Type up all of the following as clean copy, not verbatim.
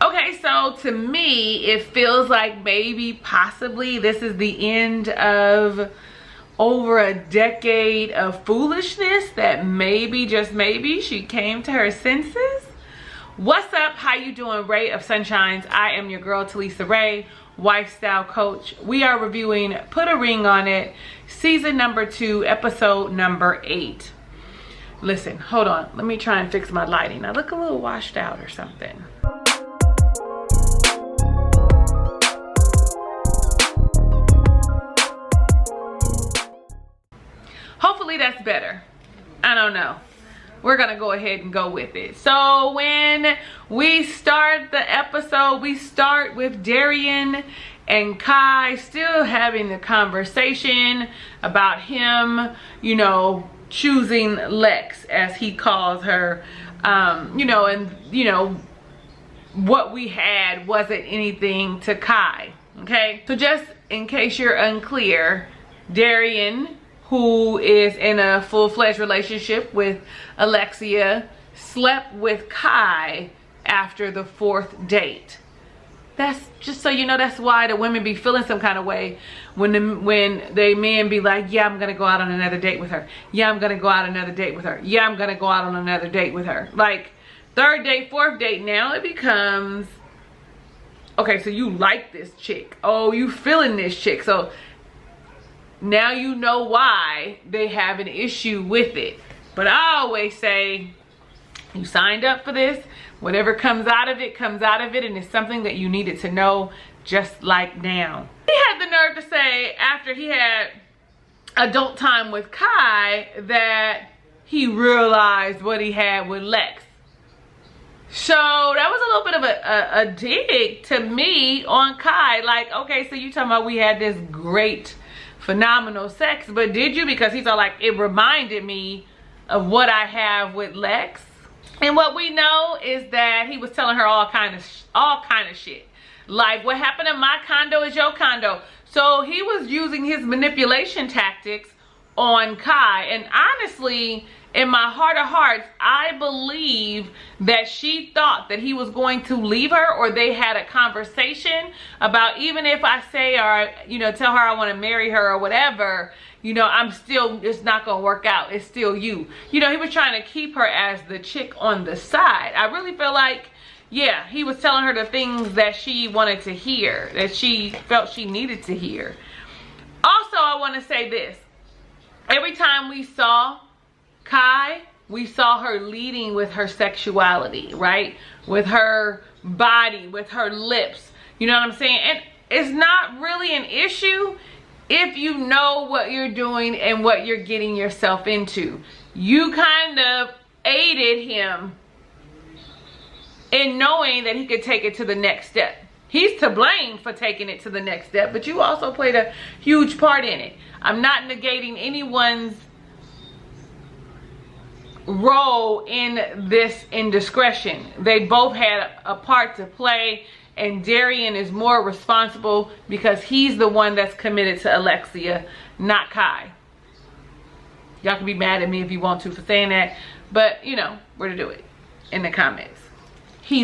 Okay, so to me, it feels like maybe possibly this is the end of over a decade of foolishness, that maybe, just maybe, she came to her senses. What's up? How you doing? Ray of Sunshines. I am your girl, Talisa Ray, lifestyle coach. We are reviewing Put a Ring on It, season number 2, episode number 8. Listen, hold on. Let me try and fix my lighting. I look a little washed out or something. Hopefully that's better. I don't know. We're gonna go ahead and go with it. So when we start the episode, we start with Darian and Kai still having the conversation about him, you know, choosing Lex, as he calls her, you know, and you know, what we had wasn't anything to Kai. Okay, so just in case you're unclear, Darian, who is in a full-fledged relationship with Alexia, slept with Kai after the 4th date. That's just so you know, that's why the women be feeling some kind of way when the men be like, yeah, I'm gonna go out on another date with her. Yeah, I'm gonna go out on another date with her. Yeah, I'm gonna go out on another date with her. Like 3rd date, 4th date, now it becomes, okay, so you like this chick. Oh, you feeling this chick. So now you know why they have an issue with it. But I always say, you signed up for this. Whatever comes out of it, and it's something that you needed to know, just like now. He had the nerve to say, after he had adult time with Kai, that he realized what he had with Lex. So that was a little bit of a dig to me on Kai. Like, okay, so you talking about we had this great, phenomenal sex, but did you? Because he's all like, it reminded me of what I have with Lex. And what we know is that he was telling her all kind of shit. Like, what happened in my condo is your condo. So he was using his manipulation tactics on Kai. And honestly, in my heart of hearts, I believe that she thought that he was going to leave her, or they had a conversation about, even if I say, or, you know, tell her I want to marry her or whatever, you know, I'm still, it's not going to work out. It's still you. You know, he was trying to keep her as the chick on the side. I really feel like, yeah, he was telling her the things that she wanted to hear, that she felt she needed to hear. Also, I want to say this. Every time we saw Kai, we saw her leading with her sexuality, right? With her body, with her lips. You know what I'm saying? And it's not really an issue if you know what you're doing and what you're getting yourself into. You kind of aided him in knowing that he could take it to the next step. He's to blame for taking it to the next step, but you also played a huge part in it. I'm not negating anyone's role in this indiscretion. They both had a part to play, and Darian is more responsible because he's the one that's committed to Alexia, not Kai. Y'all can be mad at me if you want to for saying that, but you know where to do it, in the comments. He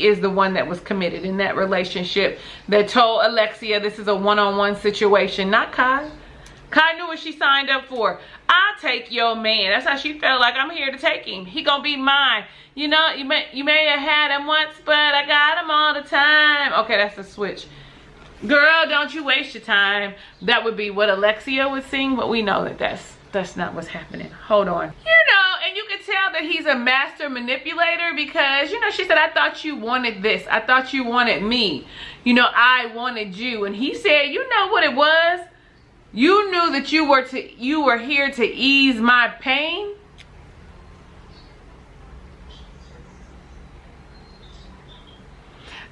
is the one that was committed in that relationship, that told Alexia this is a one-on-one situation, not Kai. Kai knew what she signed up for. I'll take your man. That's how she felt, like, I'm here to take him. He gonna be mine. You know, you may have had him once, but I got him all the time. Okay, that's a switch. Girl, don't you waste your time. That would be what Alexia would sing, but we know that that's not what's happening. Hold on. You know, and you can tell that he's a master manipulator because, you know, she said, I thought you wanted this. I thought you wanted me. You know, I wanted you. And he said, you know what it was? You knew that you were here to ease my pain.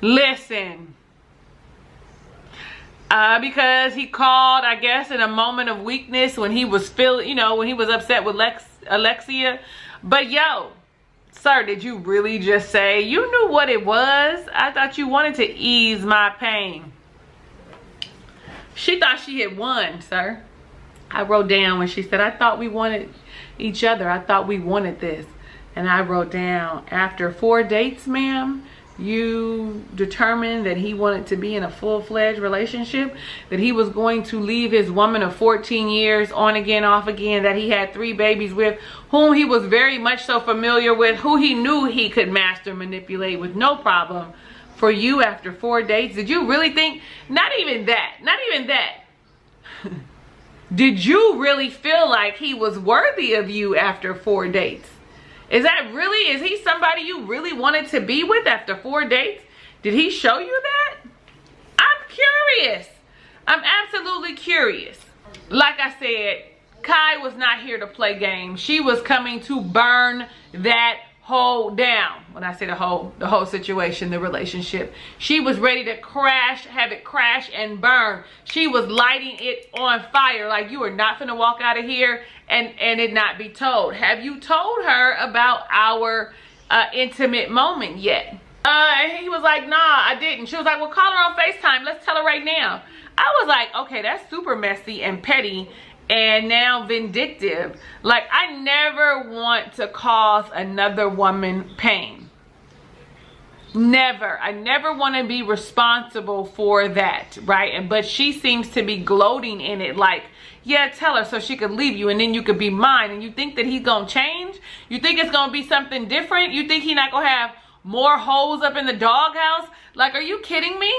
Listen. Because he called, I guess, in a moment of weakness when he was feeling, you know, when he was upset with Alexia. But yo, sir, did you really just say, you knew what it was? I thought you wanted to ease my pain. She thought she had won, sir. I wrote down when she said, I thought we wanted each other. I thought we wanted this. And I wrote down, after 4 dates, ma'am, you determined that he wanted to be in a full-fledged relationship, that he was going to leave his woman of 14 years on again, off again, that he had 3 babies with, whom he was very much so familiar with, who he knew he could master, manipulate with no problem, for you after 4 dates? Did you really think, not even that, did you really feel like he was worthy of you after 4 dates? Is he somebody you really wanted to be with after 4 dates? Did he show you that? I'm curious. I'm absolutely curious. Like I said, Kai was not here to play games. She was coming to burn that hoe down. When I say the whole situation, the relationship, she was ready to crash, have it crash and burn. She was lighting it on fire. Like, you are not finna walk out of here and it not be told. Have you told her about our intimate moment yet? He was like, nah, I didn't. She was like, well, call her on FaceTime. Let's tell her right now. I was like, okay, that's super messy and petty and now vindictive. Like, I never want to cause another woman pain. Never. I never want to be responsible for that, right? But she seems to be gloating in it, like, yeah, tell her so she could leave you and then you could be mine. And you think that he's gonna change? You think it's gonna be something different? You think he's not gonna have more holes up in the doghouse? Like, are you kidding me?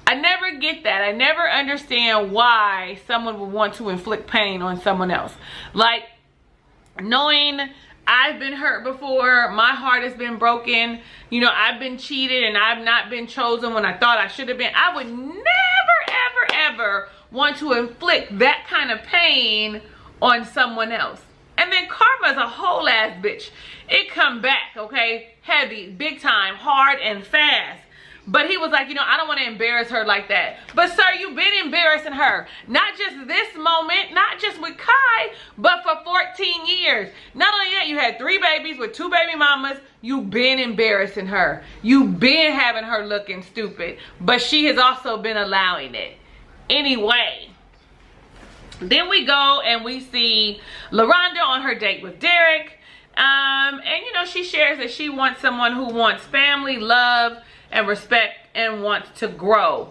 I never get that. I never understand why someone would want to inflict pain on someone else. Like, knowing I've been hurt before, my heart has been broken, you know, I've been cheated and I've not been chosen when I thought I should have been. I would never, ever, ever want to inflict that kind of pain on someone else. And then karma's a whole ass bitch. It come back, okay? Heavy, big time, hard and fast. But he was like, you know, I don't want to embarrass her like that. But sir, you've been embarrassing her. Not just this moment, not just with Kai, but for 14 years. Not only that, you had 3 babies with 2 baby mamas. You've been embarrassing her. You've been having her looking stupid. But she has also been allowing it. Anyway, then we go and we see LaRonda on her date with Derek. And, you know, she shares that she wants someone who wants family, love, and respect and wants to grow.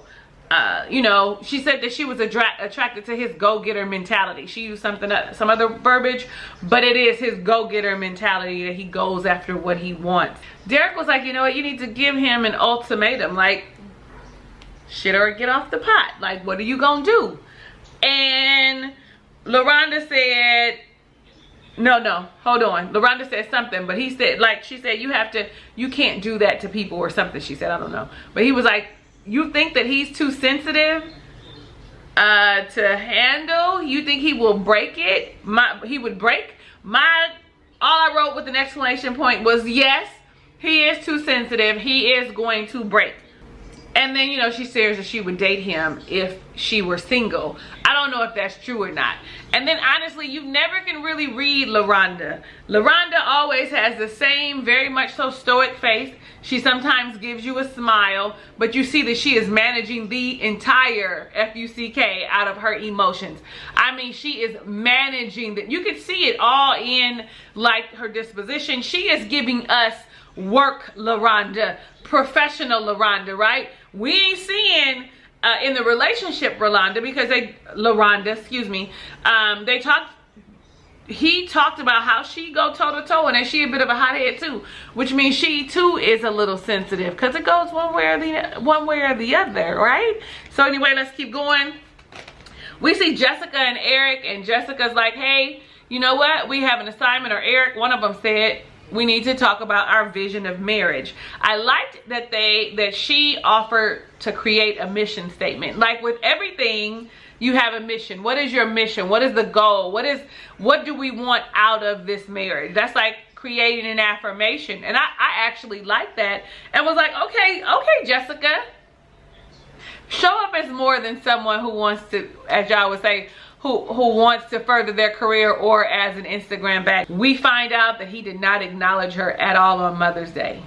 You know, she said that she was attracted to his go-getter mentality. She used some other verbiage, but it is his go-getter mentality that he goes after what he wants. Derek was like, you know what, you need to give him an ultimatum, like, shit or get off the pot. Like, what are you gonna do? And LaRonda said, no, hold on. LaRonda said something, but he said, like, she said, you can't do that to people or something. She said, I don't know. But he was like, you think that he's too sensitive to handle? You think he will break it? He would break? All I wrote with an exclamation point was, yes, he is too sensitive. He is going to break. And then, you know, she says that she would date him if she were single. I don't know if that's true or not. And then, honestly, you never can really read LaRonda. LaRonda always has the same, very much so stoic face. She sometimes gives you a smile, but you see that she is managing the entire F-U-C-K out of her emotions. I mean, she is managing that. You can see it all in, like, her disposition. She is giving us work LaRonda, professional LaRonda, right? We ain't seeing in the relationship LaRonda, because he talked about how she go toe to toe and that she a bit of a hothead too, which means she too is a little sensitive, because it goes one way or the other, right? So anyway, let's keep going. We see Jessica and Eric, and Jessica's like, hey, you know what, we have an assignment, or Eric, one of them said, we need to talk about our vision of marriage. I liked that she offered to create a mission statement. Like with everything, you have a mission. What is your mission? What is the goal? What do we want out of this marriage? That's like creating an affirmation. And I actually like that and was like, okay, Jessica. Show up as more than someone who wants to, as y'all would say, who wants to further their career, or as an Instagram bag. We find out that he did not acknowledge her at all on Mother's Day.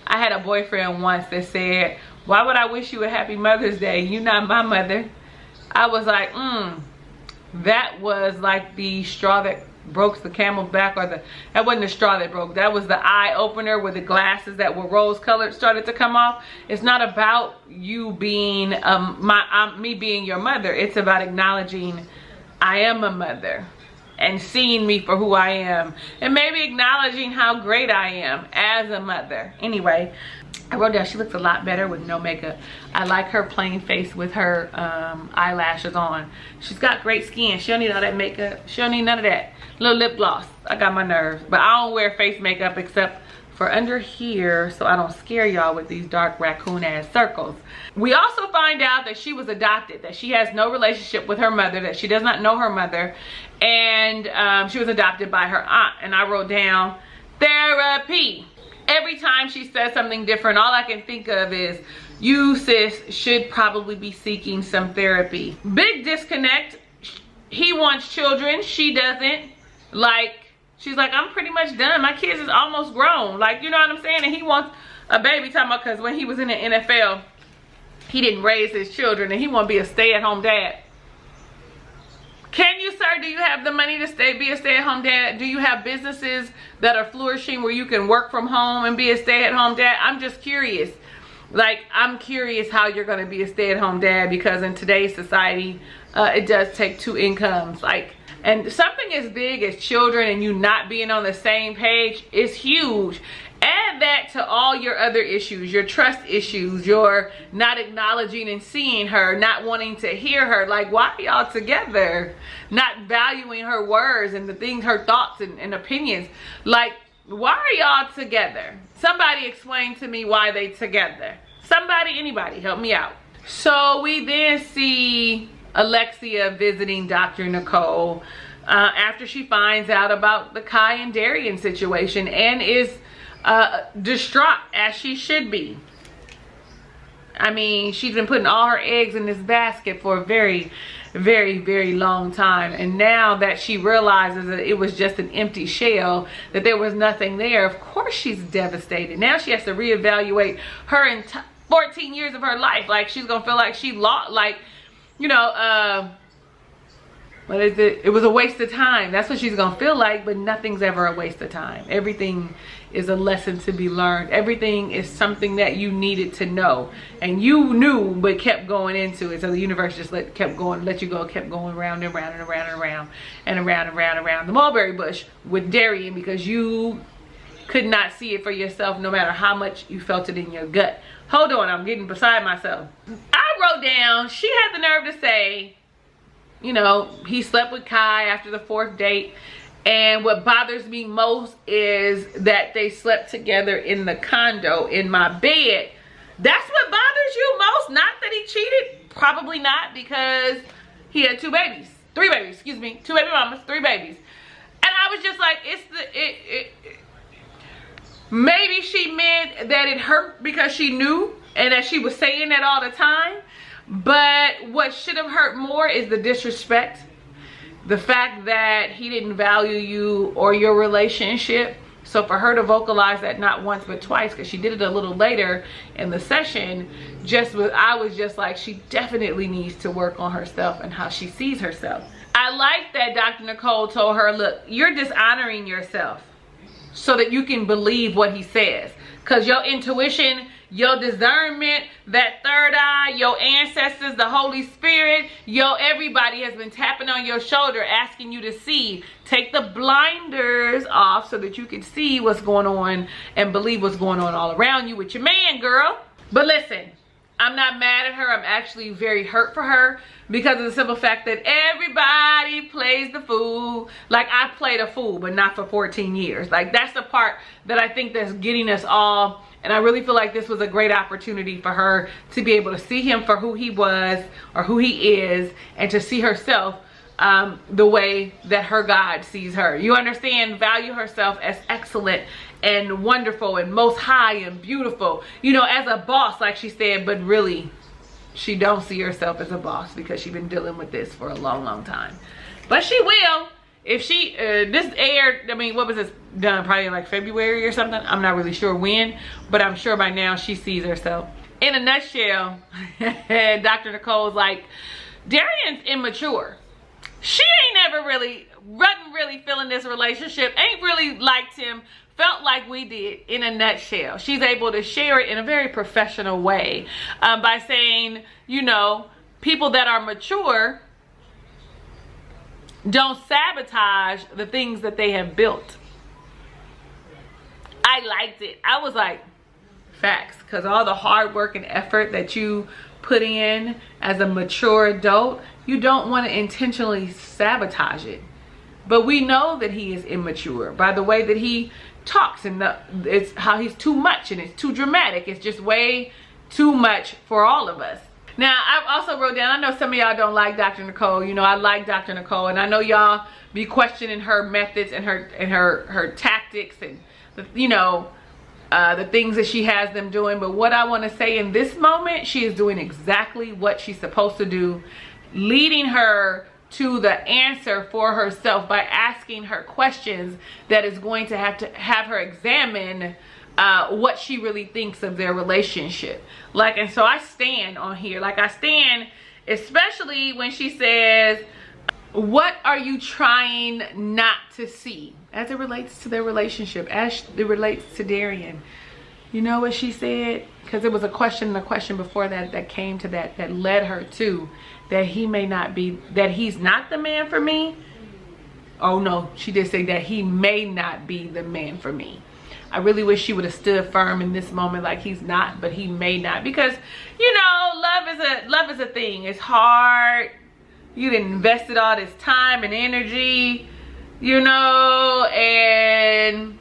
I had a boyfriend once that said, why would I wish you a happy Mother's Day? You're not my mother. I was like, that was like the straw that broke the camel's back, or that wasn't the straw that broke. That was the eye opener where the glasses that were rose colored started to come off. It's not about you being me being your mother. It's about acknowledging I am a mother and seeing me for who I am, and maybe acknowledging how great I am as a mother. Anyway, I wrote down she looks a lot better with no makeup. I like her plain face with her eyelashes on. She's got great skin. She don't need all that makeup. She don't need none of that. Little lip gloss. I got my nerves. But I don't wear face makeup except for under here, so I don't scare y'all with these dark raccoon ass circles. We also find out that she was adopted, that she has no relationship with her mother, that she does not know her mother, and she was adopted by her aunt. And I wrote down therapy. Every time she says something different, all I can think of is, you, sis, should probably be seeking some therapy. Big disconnect. He wants children. She doesn't. Like, she's like, I'm pretty much done. My kids is almost grown. Like, you know what I'm saying? And he wants a baby, talking about, because when he was in the NFL, he didn't raise his children, and he want to be a stay-at-home dad. Can you, sir, do you have the money to be a stay-at-home dad? Do you have businesses that are flourishing where you can work from home and be a stay-at-home dad? I'm just curious. Like, I'm curious how you're going to be a stay-at-home dad, because in today's society, it does take two incomes. Like, and something as big as children and you not being on the same page is huge. Add that to all your other issues, your trust issues, your not acknowledging and seeing her, not wanting to hear her. Like, why are y'all together? Not valuing her words and the things, her thoughts and opinions. Like, why are y'all together? Somebody explain to me why they together. Somebody, anybody, help me out. So we then see Alexia visiting Dr. Nicole after she finds out about the Kai and Darian situation, and is distraught, as she should be. I mean, she's been putting all her eggs in this basket for a very, very, very long time, and now that she realizes that it was just an empty shell, that there was nothing there, of course she's devastated. Now she has to reevaluate her 14 years of her life. Like, she's gonna feel like she lost, like, you know, what is it? It was a waste of time. That's what she's gonna feel like, but nothing's ever a waste of time. Everything is a lesson to be learned. Everything is something that you needed to know, and you knew but kept going into it. So the universe just kept going round and round and around and around and around and around and around the mulberry bush with Darian, because you could not see it for yourself, no matter how much you felt it in your gut. Hold on, I'm getting beside myself. I wrote down, she had the nerve to say, you know, he slept with Kai after the 4th date. And what bothers me most is that they slept together in the condo, in my bed. That's what bothers you most? Not that he cheated? Probably not, because he had 2 babies. 3 babies, excuse me. 2 baby mamas, 3 babies. And I was just like, maybe she meant that it hurt because she knew, and that she was saying that all the time. But what should have hurt more is the disrespect. The fact that he didn't value you or your relationship. So for her to vocalize that not once but twice, because she did it a little later in the session, I was just like, she definitely needs to work on herself and how she sees herself. I like that Dr. Nicole told her, look, you're dishonoring yourself so that you can believe what he says. Because your intuition, your discernment, that third eye, your ancestors, the Holy Spirit, everybody has been tapping on your shoulder, asking you to see. Take the blinders off so that you can see what's going on and believe what's going on all around you with your man, girl. But listen, I'm not mad at her. I'm actually very hurt for her, because of the simple fact that everybody plays the fool. Like, I played a fool, but not for 14 years. Like, that's the part that I think that's getting us all. And I really feel like this was a great opportunity for her to be able to see him for who he was, or who he is, and to see herself the way that her God sees her. You understand? Value herself as excellent and wonderful and most high and beautiful, you know, as a boss, like she said. But really, she don't see herself as a boss, because she's been dealing with this for a long, long time. But she will. If she, this aired, I mean, what was this done? Probably like February or something. I'm not really sure when, but I'm sure by now she sees herself. In a nutshell, Dr. Nicole's like, Darian's immature. She ain't never really wasn't really feeling this relationship, ain't really liked him, felt like we did in a nutshell. She's able to share it in a very professional way by saying, you know, people that are mature don't sabotage the things that they have built. I liked it. I was like, facts, because all the hard work and effort that you put in as a mature adult, you don't want to intentionally sabotage it. But we know that he is immature by the way that he talks, and it's how he's too much and it's too dramatic. It's just way too much for all of us. Now, I've also wrote down, I know some of y'all don't like Dr. Nicole. You know, I like Dr. Nicole, and I know y'all be questioning her methods and her tactics and, you know, the things that she has them doing. But what I want to say in this moment, she is doing exactly what she's supposed to do, leading her to the answer for herself by asking her questions that is going to have her examine what she really thinks of their relationship. Like, and so I stand on here. Like, I stand, especially when she says, what are you trying not to see? As it relates to their relationship, as it relates to Darian. You know what she said? Because it was a question and a question before that came to that led her to that he may not be, that he's not the man for me. Oh no, she did say that he may not be the man for me. I really wish she would have stood firm in this moment, like he's not, but he may not. Because, you know, love is a thing. It's hard. You invested all this time and energy, you know, and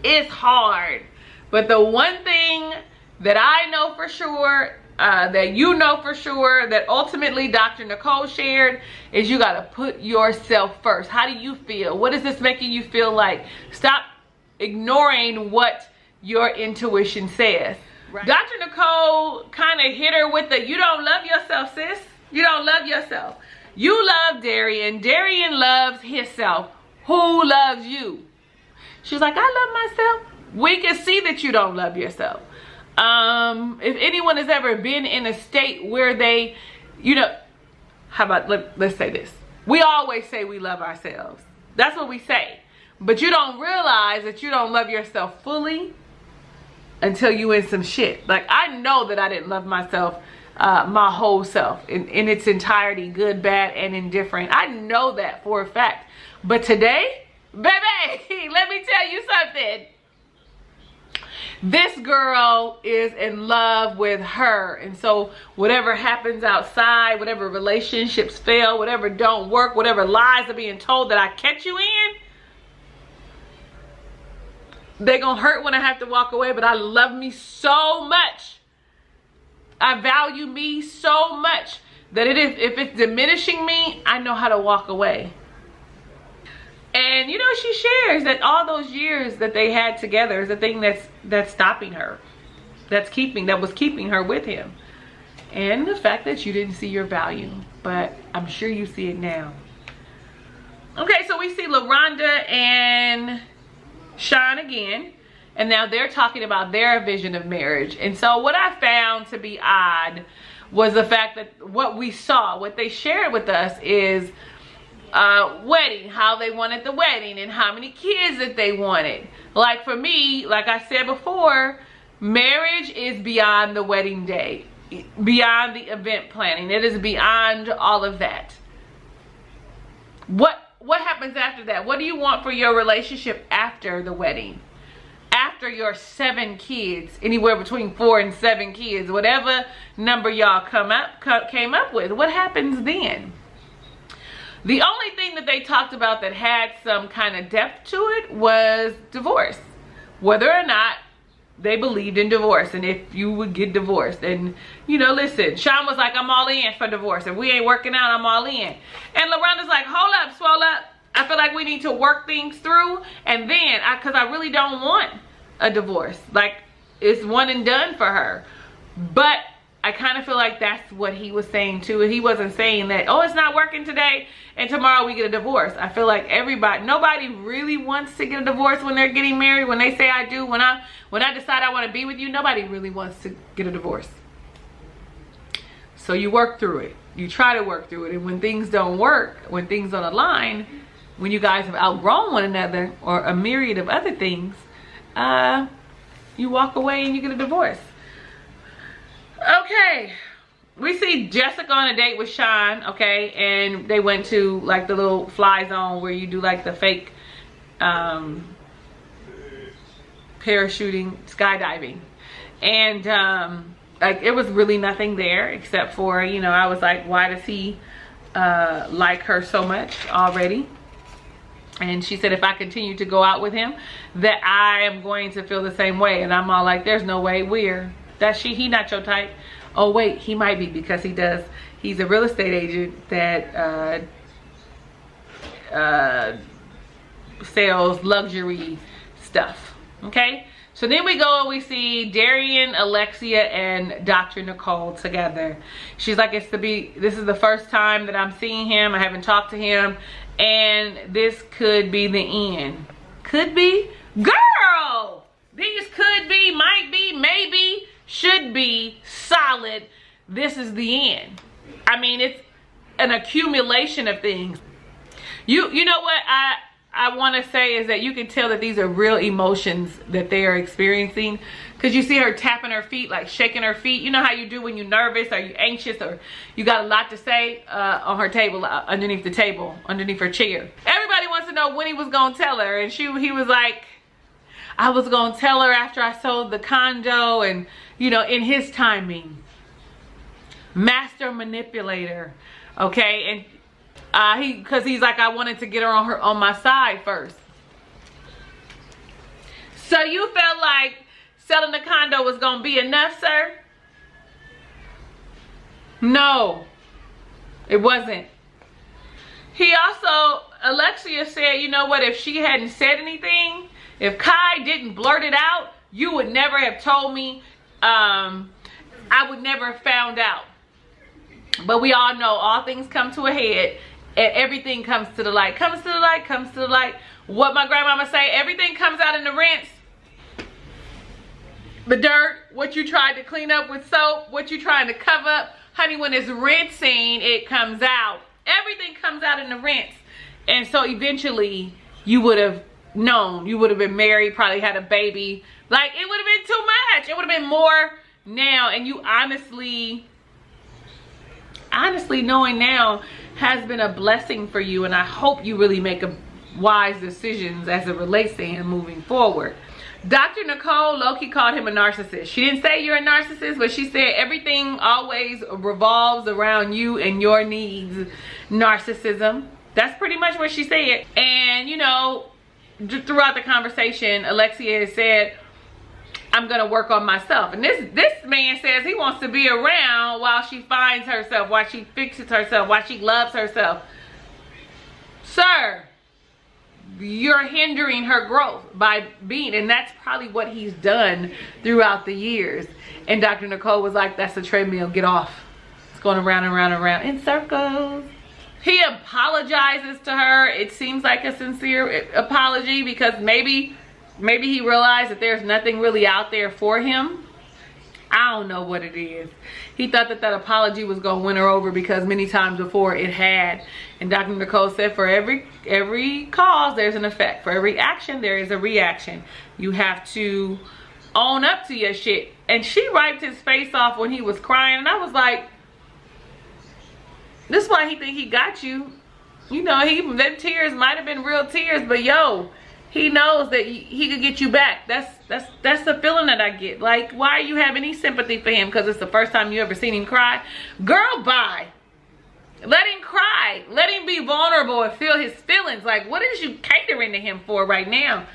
it's hard. But the one thing that I know for sure, that you know for sure, that ultimately Dr. Nicole shared, is you got to put yourself first. How do you feel? What is this making you feel like? Stop ignoring what your intuition says. Right. Dr. Nicole kind of hit her with the, you don't love yourself, sis. You don't love yourself. You love Darian. Darian loves himself. Who loves you? She's like, I love myself. We can see that you don't love yourself. If anyone has ever been in a state where they, you know, how about, let's say this. We always say we love ourselves. That's what we say. But you don't realize that you don't love yourself fully until you in some shit. Like, I know that I didn't love myself, my whole self in its entirety, good, bad, and indifferent. I know that for a fact. But today, baby, let me tell you something. This girl is in love with her. And so whatever happens outside, whatever relationships fail, whatever don't work, whatever lies are being told that I catch you in, they're gonna hurt when I have to walk away. But I love me so much. I value me so much that if it's diminishing me, I know how to walk away. And you know, she shares that all those years that they had together is the thing that's stopping her, that was keeping her with him, and the fact that you didn't see your value, but I'm sure you see it now. Okay, so we see LaRonda and Sean again, and now they're talking about their vision of marriage. And so what I found to be odd was the fact that what they shared with us is wedding, how they wanted the wedding and how many kids that they wanted. Like, for me, like I said before, marriage is beyond the wedding day, beyond the event planning. It is beyond all of that. What happens after that? What do you want for your relationship after the wedding? After your 7 kids, anywhere between 4 and 7 kids, whatever number y'all came up with, what happens then? The only thing that they talked about that had some kind of depth to it was divorce. Whether or not they believed in divorce and if you would get divorced. And, you know, listen, Sean was like, I'm all in for divorce. If we ain't working out, I'm all in. And LaRonda's like, hold up, swole up. I feel like we need to work things through. And then, because I really don't want a divorce. Like, it's one and done for her. But I kind of feel like that's what he was saying too. He wasn't saying that, oh, it's not working today and tomorrow we get a divorce. I feel like nobody really wants to get a divorce when they're getting married. When they say I do, when I decide I want to be with you, nobody really wants to get a divorce. So you work through it. You try to work through it. And when things don't work, when things don't align, when you guys have outgrown one another or a myriad of other things, you walk away and you get a divorce. Okay. We see Jessica on a date with Sean, okay, and they went to like the little fly zone where you do like the fake parachuting, skydiving, and like it was really nothing there except for, you know, I was like, why does he like her so much already? And she said if I continue to go out with him that I am going to feel the same way, and I'm all like, there's no way. He not your type. Oh wait, he might be, because he's a real estate agent that sells luxury stuff. Okay, so then we go and we see Darian, Alexia, and Dr. Nicole together. She's like, this is the first time that I'm seeing him. I haven't talked to him, and this could be the end. Could be? Girl! These could be, might be, maybe, should be, solid. This is the end. I mean, it's an accumulation of things. You know what I want to say is that you can tell that these are real emotions that they are experiencing, because you see her tapping her feet, like shaking her feet. You know how you do when you're nervous or you're anxious or you got a lot to say, on her table, underneath the table, underneath her chair. Everybody wants to know when he was gonna tell her, and he was like, I was gonna tell her after I sold the condo, and you know, in his timing. Master manipulator, okay? And because he's like, I wanted to get her on my side first. So you felt like selling the condo was gonna be enough, sir? No, it wasn't. He also, Alexia said, you know what, if she hadn't said anything, if Kai didn't blurt it out, you would never have told me. I would never have found out. But we all know all things come to a head, and everything comes to the light. Comes to the light, comes to the light. What my grandmama say, everything comes out in the rinse. The dirt, what you tried to clean up with soap, what you trying to cover up, honey, when it's rinsing, it comes out. Everything comes out in the rinse. And so eventually you would have known. You would have been married, probably had a baby. Like, it would have been too much. It would have been more now. And you honestly knowing now has been a blessing for you. And I hope you really make wise decisions as it relates to him moving forward. Dr. Nicole Loki called him a narcissist. She didn't say you're a narcissist, but she said everything always revolves around you and your needs. Narcissism. That's pretty much what she said. And, you know, throughout the conversation, Alexia has said, I'm going to work on myself. And this man says he wants to be around while she finds herself, while she fixes herself, while she loves herself. Sir, you're hindering her growth by being, and that's probably what he's done throughout the years. And Dr. Nicole was like, that's a treadmill, get off. It's going around and around and around in circles. He apologizes to her. It seems like a sincere apology, because maybe he realized that there's nothing really out there for him. I don't know what it is. He thought that apology was going to win her over, because many times before it had. And Dr. Nicole said, for every cause, there's an effect. For every action, there is a reaction. You have to own up to your shit. And she wiped his face off when he was crying. And I was like, this is why he think he got you. You know, them tears might have been real tears, but yo, he knows that he could get you back. That's the feeling that I get. Like, why you have any sympathy for him? Because it's the first time you ever seen him cry? Girl, bye. Let him cry. Let him be vulnerable and feel his feelings. Like, what is you catering to him for right now?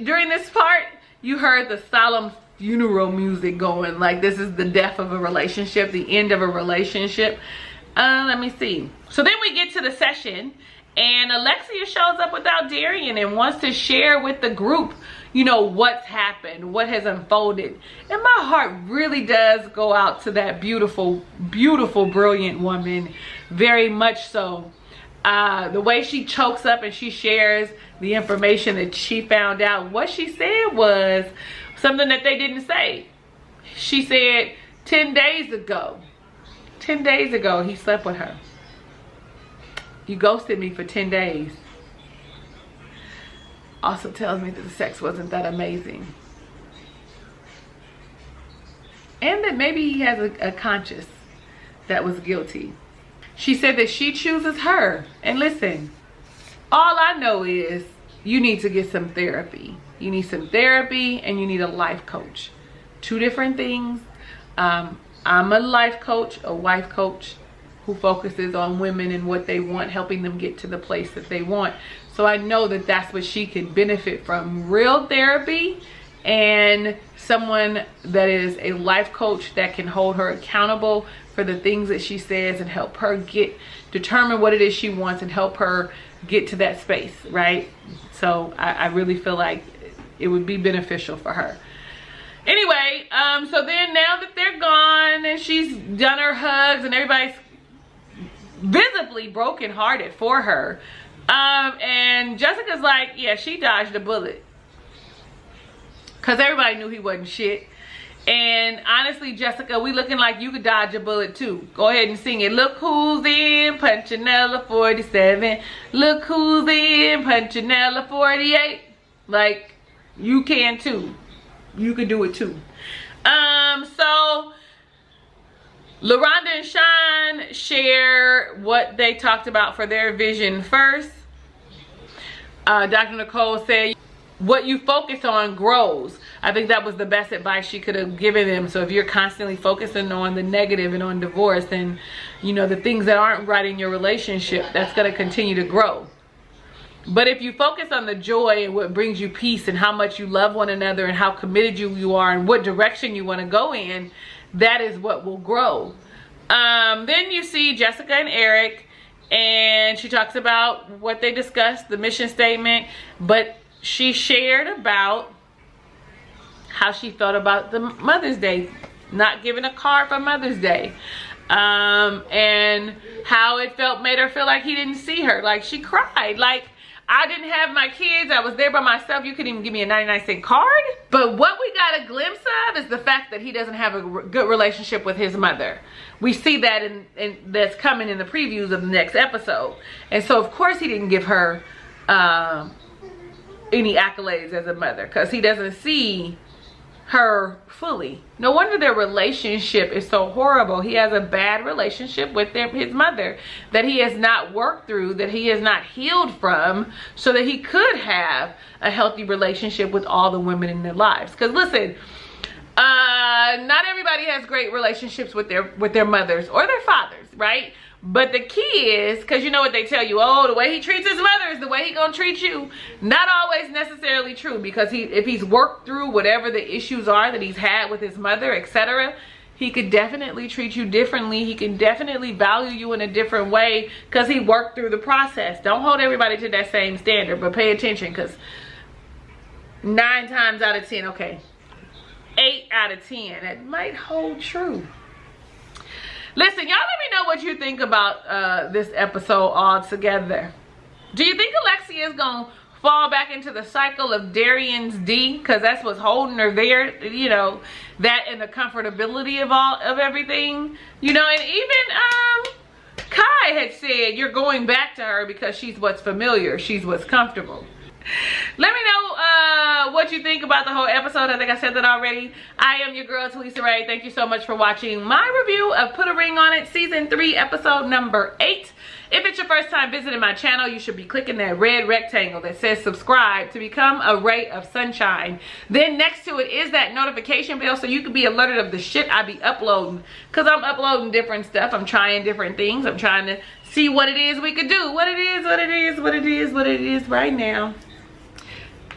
During this part, you heard the solemn funeral music going. Like, this is the death of a relationship, the end of a relationship. Let me see. So then we get to the session, and Alexia shows up without Darian and wants to share with the group, you know, what's happened, what has unfolded. And my heart really does go out to that beautiful, beautiful, brilliant woman. Very much so. The way she chokes up and she shares the information that she found out. What she said was something that they didn't say. she said 10 days ago he slept with her. You ghosted me for 10 days. Also tells me that the sex wasn't that amazing. And that maybe he has a conscience that was guilty. She said that she chooses her. And listen, all I know is you need to get some therapy. You need some therapy and you need a life coach. Two different things. I'm a life coach, a wife coach, who focuses on women and what they want, helping them get to the place that they want. So I know that that's what she can benefit from. Real therapy and someone that is a life coach that can hold her accountable for the things that she says and help her determine what it is she wants and help her get to that space, right? So I really feel like it would be beneficial for her. Anyway, so then now that they're gone and she's done her hugs and everybody's visibly brokenhearted for her, and Jessica's like, yeah, she dodged a bullet, because everybody knew he wasn't shit. And honestly, Jessica, we looking like you could dodge a bullet too. Go ahead and sing it. Look who's in, Punchinella 47. Look who's in, Punchinella 48. Like, you can too. You could do it too. So LaRonda and Sean share what they talked about for their vision first. Dr. Nicole said, what you focus on grows. I think that was the best advice she could have given them. So if you're constantly focusing on the negative and on divorce and, you know, the things that aren't right in your relationship, that's going to continue to grow. But if you focus on the joy and what brings you peace and how much you love one another and how committed you are and what direction you want to go in, that is what will grow. Then you see Jessica and Eric, and she talks about what they discussed, the mission statement, but she shared about how she felt about the Mother's Day, not giving a card for Mother's Day, and how it made her feel like he didn't see her. Like, she cried. Like, I didn't have my kids, I was there by myself, you couldn't even give me a 99-cent card. But what we got a glimpse of is the fact that he doesn't have a good relationship with his mother. We see that in that's coming in the previews of the next episode. And so of course he didn't give her any accolades as a mother, because he doesn't see her fully. No wonder their relationship is so horrible. He has a bad relationship with his mother that he has not worked through, that he has not healed from, so that he could have a healthy relationship with all the women in their lives. Because listen, not everybody has great relationships with their mothers or their fathers, right? But the key is, because you know what they tell you, oh, the way he treats his mother is the way he gonna treat you. Not always necessarily true, because if he's worked through whatever the issues are that he's had with his mother, etc., he could definitely treat you differently. He can definitely value you in a different way because he worked through the process. Don't hold everybody to that same standard, but pay attention, because 9 times out of 10, okay, 8 out of 10, it might hold true. Listen, y'all let me know what you think about this episode altogether. Do you think Alexia is going to fall back into the cycle of Darian's D? Because that's what's holding her there, you know, that and the comfortability of everything. You know, and even Kai had said you're going back to her because she's what's familiar. She's what's comfortable. Let me know what you think about the whole episode. I think I said that already. I am your girl, Talisa Ray. Thank you so much for watching my review of Put a Ring on It, Season 3, Episode number 8. If it's your first time visiting my channel, you should be clicking that red rectangle that says subscribe to become a ray of sunshine. Then next to it is that notification bell so you can be alerted of the shit I be uploading. Because I'm uploading different stuff. I'm trying different things. I'm trying to see what it is we could do. What it is right now.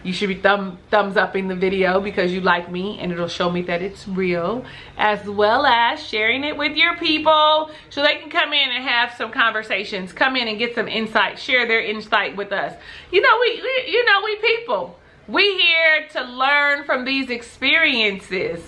You should be thumbs upping the video because you like me, and it'll show me that it's real, as well as sharing it with your people so they can come in and have some conversations, come in and get some insight, share their insight with us. You know, we people, we here to learn from these experiences.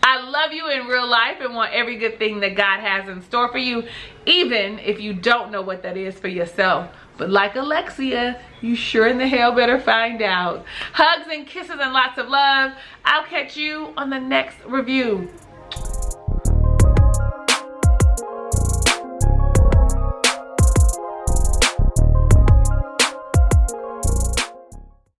I love you in real life and want every good thing that God has in store for you, even if you don't know what that is for yourself. But like Alexia, you sure in the hell better find out. Hugs and kisses and lots of love. I'll catch you on the next review.